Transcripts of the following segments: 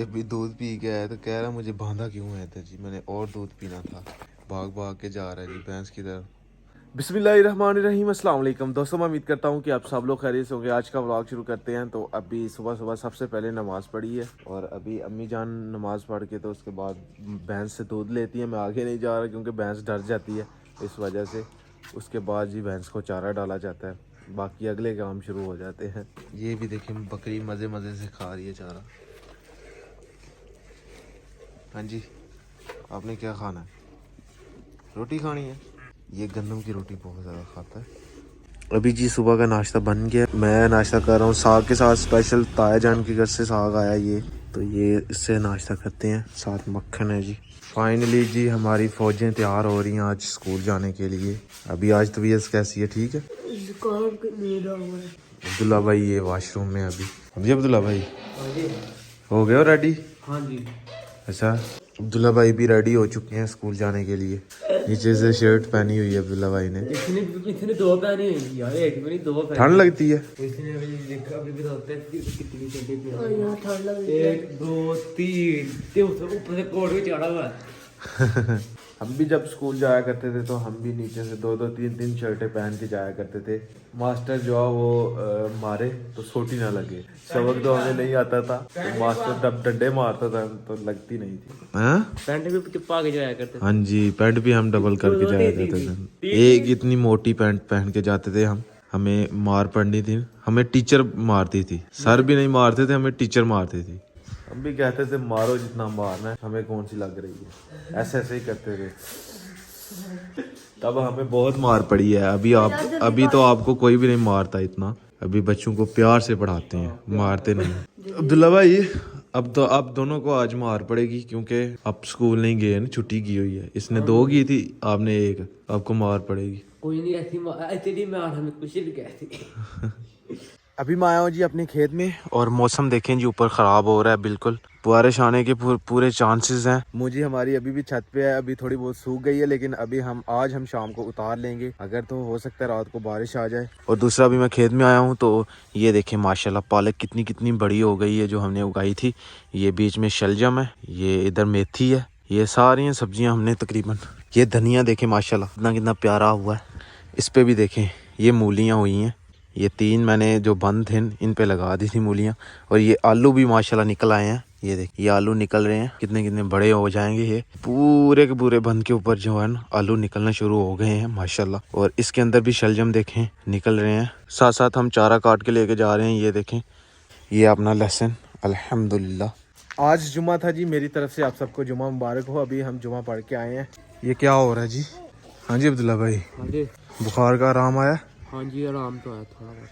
अभी दूध पी के आया तो कह रहा मुझे बांधा क्यों है था जी, मैंने और दूध पीना था। भाग भाग के जा रहा है जी भैंस की तरफ। बिस्मिल्लाहिर्रहमानिर्रहीम, अस्सलाम वालेकुम दोस्तों, मैं उम्मीद करता हूँ कि आप सब लोग खैरियत से होंगे। आज का व्लॉग शुरू करते हैं। तो अभी सुबह सुबह सबसे पहले नमाज़ पढ़ी है और अभी अम्मी जान नमाज़ पढ़ के तो उसके बाद भैंस से दूध लेती है। मैं आगे नहीं जा रहा क्योंकि भैंस डर जाती है, इस वजह से। उसके बाद जी भैंस को चारा डाला जाता है, बाकी अगले काम शुरू हो जाते हैं। ये भी देखें बकरी मज़े मज़े से खा रही है चारा। हाँ जी, आपने क्या खाना है? रोटी खानी है? ये गंदम की रोटी बहुत ज़्यादा खाता है। अभी जी सुबह का नाश्ता बन गया, मैं नाश्ता कर रहा हूँ साग के साथ। स्पेशल ताया जान के घर से साग आया ये, तो ये इससे नाश्ता करते हैं, साथ मक्खन है जी। फाइनली जी हमारी फ़ौजें तैयार हो रही हैं आज स्कूल जाने के लिए। अभी आज तबीयत कैसी है? ठीक है। अब्दुल्ला भाई ये वॉशरूम में अभी। जी अब्दुल्ला भाई हो गए हो रेडी? हाँ जी। अच्छा, अब्दुल्ला भाई भी रेडी हो चुके हैं स्कूल जाने के लिए। नीचे से शर्ट पहनी हुई है अब्दुल्ला भाई ने। इसने दो पहनी हुई यार, एक भी नहीं दो पहनी। ठंड लगती है? इसने अभी देखा, अभी बताते हैं कितनी ठंडी पहनी। यार ठंड लग रही है। 1 2 3 ते ऊपर से कोट भी चढ़ा हुआ है। हम भी जब स्कूल जाया करते थे तो हम भी नीचे से 2 3 शर्टें पहन के जाया करते थे। मास्टर जो है वो मारे तो सोटी ना लगे। सबक तो हमें नहीं आता था तो मास्टर जब डंडे मारता था तो लगती नहीं थी। पैंट भी चिपका के जाया करते थे। हाँ जी, पैंट भी हम डबल करके जाया करते थे। एक इतनी मोटी पैंट पहन के जाते थे हम। हमें मार पड़नी थी, हमें टीचर मारती थी। सर भी नहीं मारते थे, हमें टीचर मारती थी। हम भी कहते थे मारो जितना मारना है, हमें कौन सी लग रही है, ऐसे ऐसे ही करते थे। तब हमें बहुत मार पड़ी है। अभी तो आपको कोई भी नहीं मारता इतना। अभी बच्चों को प्यार से पढ़ाते हैं, मारते नहीं। अब्दुल्ला भाई अब तो आप दोनों को आज मार पड़ेगी क्योंकि आप स्कूल नहीं गए ना, छुट्टी की हुई है। इसने 2 की थी, आपने 1। आपको मार पड़ेगी। कोई नहीं, ऐसी मार हमें कुछ नहीं कहती। अभी मैं आया हूँ जी अपने खेत में और मौसम देखें जी, ऊपर ख़राब हो रहा है बिल्कुल। बारिश आने के पूरे चांसेस हैं। मुझे हमारी अभी भी छत पे है, अभी थोड़ी बहुत सूख गई है, लेकिन अभी आज हम शाम को उतार लेंगे। अगर तो हो सकता है रात को बारिश आ जाए। और दूसरा अभी मैं खेत में आया हूँ तो ये देखें माशाल्लाह पालक कितनी बड़ी हो गई है जो हमने उगाई थी। ये बीच में शलजम है, ये इधर मेथी है, ये सारी सब्जियाँ हमने तकरीबन। ये धनिया देखें माशाल्लाह कितना प्यारा हुआ है। इस पर भी देखें ये मूलियाँ हुई हैं। ये 3 मैंने जो बंद थे इन पे लगा दी थी मूलियाँ। और ये आलू भी माशाल्लाह निकल आए हैं। ये देखिए ये आलू निकल रहे हैं, कितने बड़े हो जाएंगे। ये पूरे के पूरे बंद के ऊपर जो है ना आलू निकलना शुरू हो गए हैं माशाल्लाह। और इसके अंदर भी शलजम देखें निकल रहे हैं। साथ साथ हम चारा काट के लेके जा रहे हैं। ये देखें ये अपना लहसुन। अल्हम्दुलिल्लाह आज जुमा था जी, मेरी तरफ से आप सबको जुमा मुबारक हो। अभी हम जुमा पढ़ के आए हैं। ये क्या हो रहा है जी? हाँ जी अब्दुल्ला भाई, हाँ जी। बुखार का आराम आया? हाँ जी आराम तो है,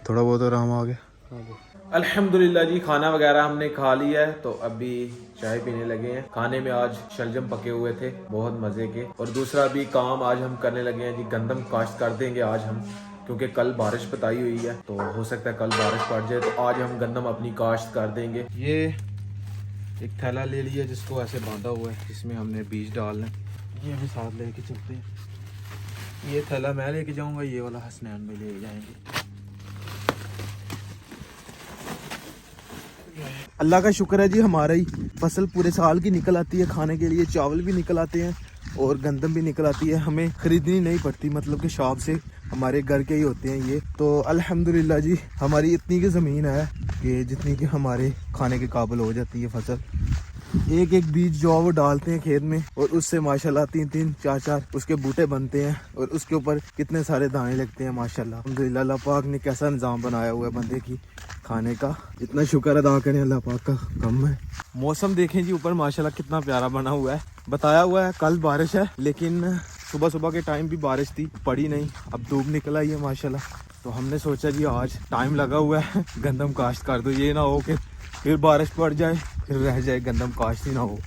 थोड़ा बहुत आराम आ गया। हाँ जी। अल्हम्दुलिल्लाह जी खाना वगैरह हमने खा लिया है तो अभी चाय पीने लगे हैं। खाने में आज शलजम पके हुए थे, बहुत मज़े के। और दूसरा भी काम आज हम करने लगे हैं जी, गंदम काश्त कर देंगे आज हम, क्योंकि कल बारिश बताई हुई है तो हो सकता है कल बारिश पड़ जाए। तो आज हम गंदम अपनी काश्त कर देंगे। ये एक थैला ले लिया जिसको ऐसे बांधा हुआ है, जिसमें हमने बीज डालना है। ये हमें साथ लेके चलते हैं। ये थैला मैं लेके जाऊंगा, ये वाला हसनैन में ले जाएंगे। अल्लाह का शुक्र है जी, हमारा ही फसल पूरे साल की निकल आती है। खाने के लिए चावल भी निकल आते हैं और गंदम भी निकल आती है। हमें खरीदनी नहीं पड़ती, मतलब कि शॉप से हमारे घर के ही होते हैं ये। तो अल्हम्दुलिल्लाह जी हमारी इतनी की ज़मीन है कि जितनी कि हमारे खाने के काबिल हो जाती है फसल। एक एक बीज जो वो डालते हैं खेत में और उससे माशाल्लाह 3 4 उसके बूटे बनते हैं और उसके ऊपर कितने सारे दाने लगते हैं माशाल्लाह। अल्हम्दुलिल्लाह अल्लाह पाक ने कैसा निज़ाम बनाया हुआ है बंदे की खाने का, इतना शुक्र अदा करें अल्लाह पाक का कम है। मौसम देखें जी ऊपर माशाल्लाह कितना प्यारा बना हुआ है। बताया हुआ है कल बारिश है, लेकिन सुबह सुबह के टाइम भी बारिश थी, पड़ी नहीं। अब धूप निकल आई है माशाल्लाह। तो हमने सोचा जी आज टाइम लगा हुआ है, गंदम काश्त कर दो। ये ना हो कि फिर बारिश पड़ जाए फिर रह जाए, गंदम काश्त ही ना हो।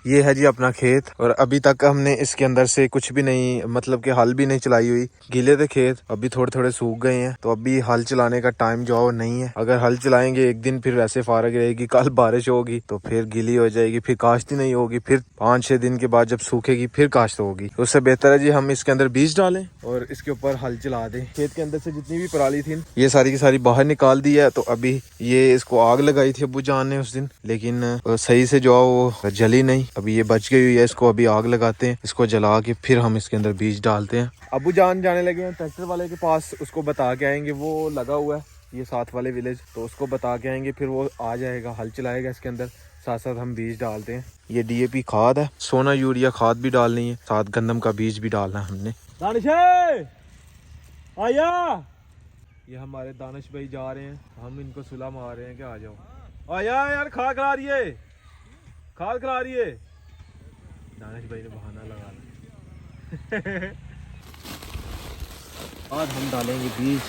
ये है जी अपना खेत और अभी तक हमने इसके अंदर से कुछ भी नहीं, मतलब कि हल भी नहीं चलाई हुई। गीले थे खेत, अभी थोड़े थोड़े सूख गए हैं, तो अभी हल चलाने का टाइम जो नहीं है। अगर हल चलाएंगे एक दिन फिर वैसे फारग रहेगी, कल बारिश होगी तो फिर गीली हो जाएगी, फिर काश्ती नहीं होगी, फिर 5-6 दिन के बाद जब सूखेगी फिर काश्त होगी। तो उससे बेहतर है जी हम इसके अंदर बीज डालें और इसके ऊपर हल चला दें। खेत के अंदर से जितनी भी पराली थी ये सारी की सारी बाहर निकाल दी है। तो अभी ये इसको आग लगाई थी अब्बू जान ने उस दिन, लेकिन सही से जो वो जली नहीं, अभी ये बच गई हुई है। इसको अभी आग लगाते हैं, इसको जला के फिर हम इसके अंदर बीज डालते हैं। अब्बू जान जाने लगे हैं ट्रैक्टर वाले के पास, उसको बता के आएंगे, वो लगा हुआ है ये साथ वाले विलेज, तो उसको बता के आएंगे, फिर वो आ जाएगा, हल चलाएगा इसके अंदर, साथ साथ हम बीज डालते हैं। ये DAP खाद है, सोना यूरिया खाद भी डालनी है, साथ गंदम का बीज भी डालना है हमने। दानिश आया, ये हमारे दानिश भाई जा रहे हैं, हम इनको सुला मार रहे हैं कि आ जाओ। आया यार, खाद खिला रही है, खाद खिला रही है। दानिश भाई ने बहाना लगा लिया। आज हम डालेंगे बीज।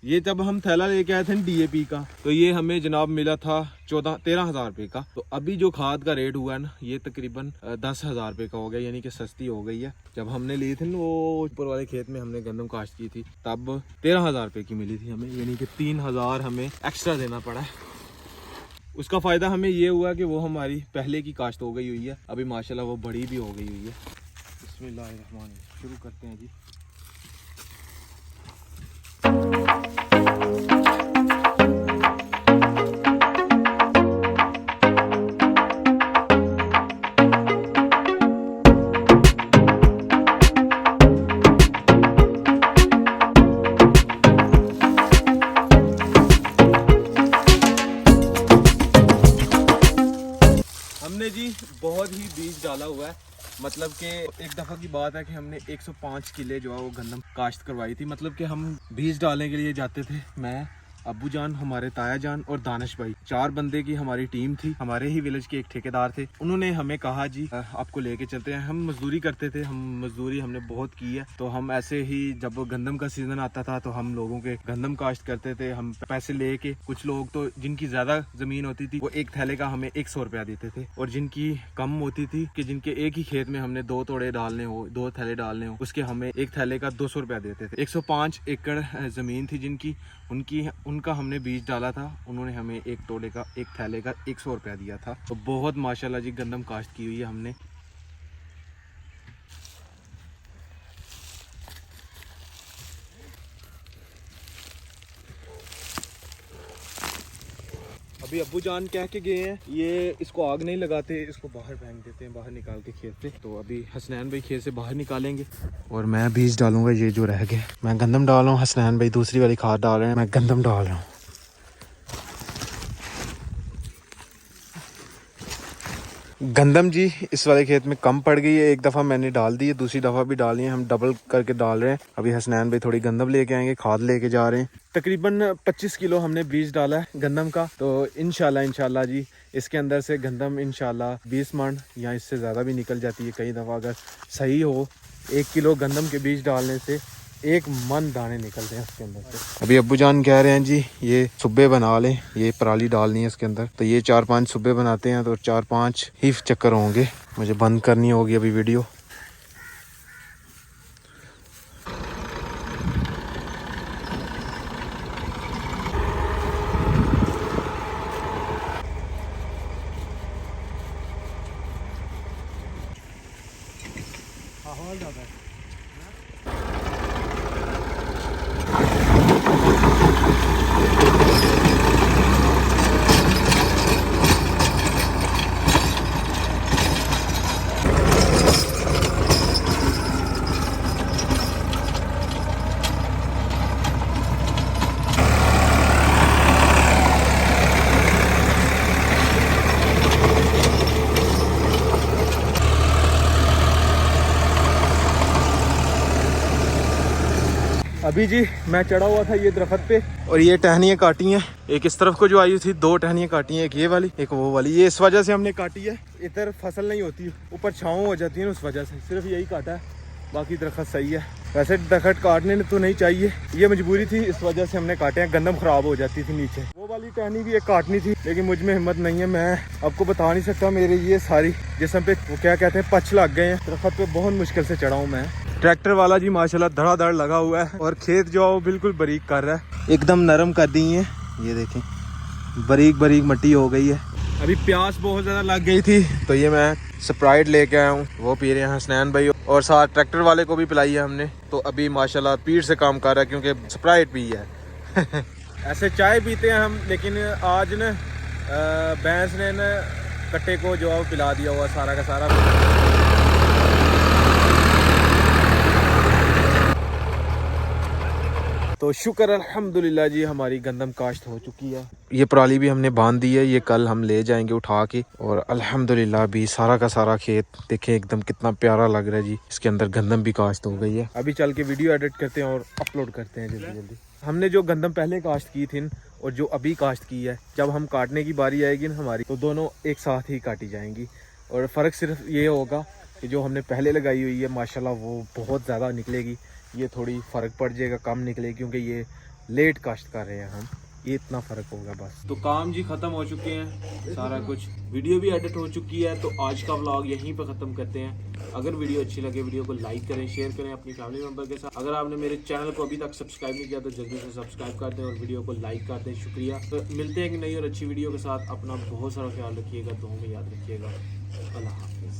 ये जब हम थैला लेके आए थे DAP का, तो ये हमें जनाब मिला था 13,000 रुपये का। तो अभी जो खाद का रेट हुआ है ना, ये तकरीबन 10,000 रुपये का हो गया, यानी कि सस्ती हो गई है। जब हमने ली थी ना वो ऊपर वाले खेत में हमने गंदम काश्त की थी, तब 13,000 रुपये की मिली थी हमें, यानी कि 3,000 हमें एक्स्ट्रा देना पड़ा है। उसका फ़ायदा हमें ये हुआ कि वो हमारी पहले की काश्त हो गई हुई है, अभी माशाल्लाह वो बड़ी भी हो गई हुई है। बिस्मिल्लाहिर्रहमानिर्रहीम, शुरू करते हैं जी। हमने जी बहुत ही बीज डाला हुआ है, मतलब कि एक दफ़ा की बात है कि हमने 105 किले जो है वो गंदम काश्त करवाई थी। मतलब कि हम बीज डालने के लिए जाते थे, मैं, अब्बू जान, हमारे ताया जान और दानिश भाई, 4 बंदे की हमारी टीम थी। हमारे ही विलेज के एक ठेकेदार थे, उन्होंने हमें कहा जी आपको लेके चलते हैं। हम मजदूरी करते थे, मजदूरी हमने बहुत की है, तो हम ऐसे ही जब गंदम का सीजन आता था तो हम लोगों के गंदम काश्त करते थे, हम पैसे लेके। कुछ लोग तो जिनकी ज्यादा जमीन होती थी वो एक थैले का हमें 100 रुपया देते थे, और जिनकी कम होती थी कि जिनके एक ही खेत में हमने 2 तोड़े डालने हो, 2 थैले डालने हो, उसके हमें एक थैले का 200 रुपया देते थे। 105 एकड़ जमीन थी जिनकी, उनका हमने बीज डाला था, उन्होंने हमें एक तोड़े का, एक थैले का 100 रुपया दिया था। तो बहुत माशाल्लाह जी गंदम काश्त की हुई है हमने। अभी अब्बू जान कह के गए हैं ये इसको आग नहीं लगाते, इसको बाहर फेंक देते हैं, बाहर निकाल के खेत से। तो अभी हसनैन भाई खेत से बाहर निकालेंगे और मैं बीज डालूंगा ये जो रह गए। मैं गंदम डाल रहा हूँ, हसनैन भाई दूसरी वाली खाद डाल रहे हैं, मैं गंदम डाल रहा हूँ। गंदम जी इस वाले खेत में कम पड़ गई है, एक दफ़ा मैंने डाल दी है, दूसरी दफ़ा भी डाली है, हम डबल करके डाल रहे हैं। अभी हसनैन भाई थोड़ी गंदम लेके आएंगे, खाद लेके जा रहे हैं। तकरीबन 25 किलो हमने बीज डाला है गंदम का। तो इंशाल्लाह जी इसके अंदर से गंदम इंशाल्लाह 20 मन या इससे ज़्यादा भी निकल जाती है कई दफ़ा, अगर सही हो। 1 किलो गंदम के बीज डालने से 1 मन दाने निकलते हैं उसके अंदर से। अभी अब्बू जान कह रहे हैं जी ये सुब्बे बना लें, ये पराली डालनी है इसके अंदर। तो ये 4-5 सुब्बे बनाते हैं, तो 4-5 ही चक्कर होंगे। मुझे बंद करनी होगी अभी वीडियो। अभी जी मैं चढ़ा हुआ था ये दरख्त पे, और ये टहनियाँ काटी हैं। एक इस तरफ को जो आई थी, 2 टहनियाँ काटी हैं, एक ये वाली एक वो वाली। ये इस वजह से हमने काटी है, इधर फसल नहीं होती, ऊपर छाँव हो जाती है ना, उस वजह से सिर्फ यही काटा है, बाकी दरख्त सही है। वैसे दरख्त काटने तो नहीं चाहिए, ये मजबूरी थी, इस वजह से हमने काटे हैं। गंदम खराब हो जाती थी नीचे। वो वाली टहनी भी एक काटनी थी, लेकिन मुझ में हिम्मत नहीं है। मैं आपको बता नहीं सकता, मेरे ये सारी जिस्म पे वो क्या कहते हैं पच लग गए हैं। दरख्त पे बहुत मुश्किल से चढ़ा हूँ मैं। ट्रैक्टर वाला जी माशाल्लाह धड़ाधड़ लगा हुआ है और खेत जो है वो बिल्कुल बारीक कर रहा है, एकदम नरम कर दी है। ये देखें बारीक बारीक मिट्टी हो गई है। अभी प्यास बहुत ज़्यादा लग गई थी तो ये मैं स्प्राइट लेके आया हूँ, वो पी रहे हैं हसनैन भाई, और साथ ट्रैक्टर वाले को भी पिलाई है हमने। तो अभी माशाल्लाह स्पीड से काम कर रहा है क्योंकि स्प्राइट पी है। ऐसे चाय पीते हैं हम, लेकिन आज न भैंस ने न कट्टे को जो है पिला दिया हुआ सारा का सारा। तो शुक्र अल्हम्दुलिल्लाह जी हमारी गंदम काश्त हो चुकी है। ये पराली भी हमने बांध दी है, ये कल हम ले जाएंगे उठा के। और अल्हम्दुलिल्लाह भी सारा का सारा खेत देखें एकदम कितना प्यारा लग रहा है जी। इसके अंदर गंदम भी काश्त हो गई है। अभी चल के वीडियो एडिट करते हैं और अपलोड करते हैं जल्दी जल्दी। हमने जो गंदम पहले काश्त की थी और जो अभी काश्त की है, जब हम काटने की बारी आएगी ना हमारी, तो दोनों एक साथ ही काटी जाएंगी। और फ़र्क सिर्फ ये होगा कि जो हमने पहले लगाई हुई है माशाल्लाह वो बहुत ज़्यादा निकलेगी, ये थोड़ी फ़र्क पड़ जाएगा, कम निकलेगी क्योंकि ये लेट काश्त कर रहे हैं हम। ये इतना फ़र्क होगा बस। तो काम जी ख़त्म हो चुके हैं सारा कुछ, वीडियो भी एडिट हो चुकी है। तो आज का व्लॉग यहीं पर ख़त्म करते हैं। अगर वीडियो अच्छी लगे वीडियो को लाइक करें, शेयर करें अपनी फैमिली मेम्बर के साथ। अगर आपने मेरे चैनल को अभी तक सब्सक्राइब नहीं किया तो जल्दी से सब्सक्राइब कर दें और वीडियो को लाइक कर दें। शुक्रिया। तो मिलते हैं एक नई और अच्छी वीडियो के साथ। अपना बहुत सारा ख्याल रखिएगा, दुआओं में याद रखिएगा। अल्लाह हाफ़िज़।